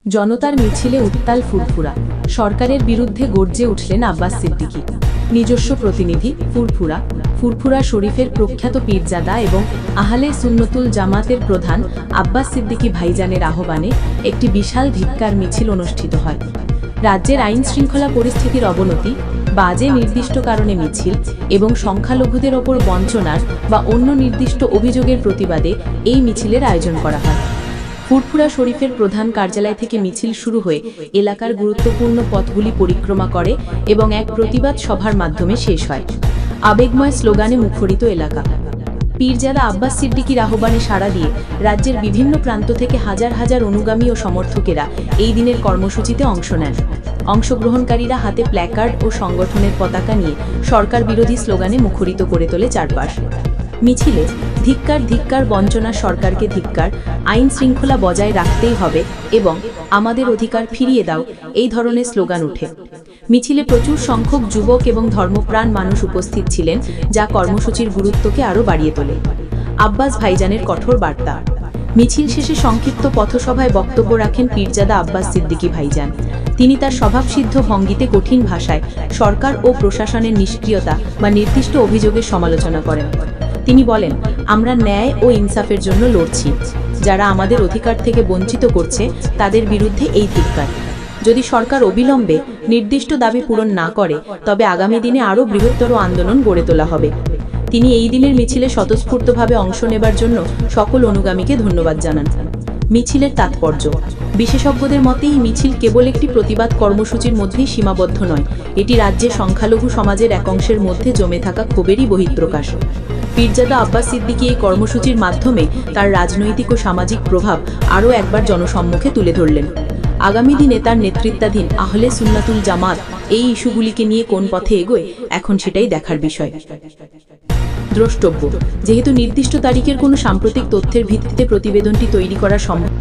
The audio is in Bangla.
জনতার মিছিলে উত্তাল ফুরফুরা। সরকারের বিরুদ্ধে গর্জে উঠলেন আব্বাস সিদ্দিকী। নিজস্ব প্রতিনিধি ফুরফুরা শরীফের প্রখ্যাত পীরজাদা এবং আহলে সুন্নতুল জামাতের প্রধান আব্বাস সিদ্দিকী ভাইজানের আহ্বানে একটি বিশাল ধিক্কার মিছিল অনুষ্ঠিত হয়। রাজ্যের আইন শৃঙ্খলা পরিস্থিতির অবনতি, বাজে নির্দিষ্ট কারণে মিছিল এবং সংখ্যালঘুদের ওপর বঞ্চনার বা অন্য নির্দিষ্ট অভিযোগের প্রতিবাদে এই মিছিলের আয়োজন করা হয়। ফুরফুরা শরীফের প্রধান কার্যালয় থেকে মিছিল শুরু হয়ে এলাকার গুরুত্বপূর্ণ পথগুলি পরিক্রমা করে এবং এক প্রতিবাদ সভার মাধ্যমে শেষ হয়। আবেগময় স্লোগানে মুখরিত এলাকা। পীরজাদা আব্বাস সিদ্দিকীর আহ্বানে সাড়া দিয়ে রাজ্যের বিভিন্ন প্রান্ত থেকে হাজার হাজার অনুগামী ও সমর্থকেরা এই দিনের কর্মসূচিতে অংশ নেন। অংশগ্রহণকারীরা হাতে প্ল্যাকার্ড ও সংগঠনের পতাকা নিয়ে সরকার বিরোধী স্লোগানে মুখরিত করে তোলে চারপাশ। মিছিলে ধিক্কার ধিক্কার, বঞ্চনা সরকারকে ধিক্কার, আইন শৃঙ্খলা বজায় রাখতেই হবে এবং আমাদের অধিকার ফিরিয়ে দাও, এই ধরনের স্লোগান ওঠে। মিছিলে প্রচুর সংখ্যক যুবক এবং ধর্মপ্রাণ মানুষ উপস্থিত ছিলেন, যা কর্মসূচির গুরুত্বকে আরও বাড়িয়ে তোলে। আব্বাস ভাইজানের কঠোর বার্তা। মিছিল শেষে সংক্ষিপ্ত পথসভায় বক্তব্য রাখেন পীরজাদা আব্বাস সিদ্দিকী ভাইজান। তিনি তার স্বভাবসিদ্ধ ভঙ্গিতে কঠিন ভাষায় সরকার ও প্রশাসনের নিষ্ক্রিয়তা বা নির্দিষ্ট অভিযোগের সমালোচনা করেন। তিনি বলেন, আমরা ন্যায় ও ইনসাফের জন্য লড়ছি। যারা আমাদের অধিকার থেকে বঞ্চিত করছে তাদের বিরুদ্ধে এই ধিক্কার। যদি সরকার অবিলম্বে নির্দিষ্ট দাবি পূরণ না করে তবে আগামী দিনে আরও বৃহত্তর আন্দোলন গড়ে তোলা হবে। তিনি এই দিনের মিছিলে স্বতঃস্ফূর্তভাবে অংশ নেবার জন্য সকল অনুগামীকে ধন্যবাদ জানান। মিছিলের তাৎপর্য। বিশেষজ্ঞদের মতে এই মিছিল কেবল একটি প্রতিবাদ কর্মসূচির মধ্যেই সীমাবদ্ধ নয়, এটি রাজ্যের সংখ্যালঘু সমাজের এক অংশের মধ্যে জমে থাকা ক্ষোভেরই বহিঃপ্রকাশ। পীরজাদা আব্বাস সিদ্দিকী এই কর্মসূচির মাধ্যমে তার রাজনৈতিক ও সামাজিক প্রভাব আরও একবার জনসম্মুখে তুলে ধরলেন। আগামী দিনে তার নেতৃত্বাধীন আহলে সুন্নাতুল জামাত এই ইস্যুগুলিকে নিয়ে কোন পথে এগোয়, এখন সেটাই দেখার বিষয়। দ্রষ্টব্য। যেহেতু নির্দিষ্ট তারিখের কোনো সাম্প্রতিক তথ্যের ভিত্তিতে প্রতিবেদনটি তৈরি করা সম্ভব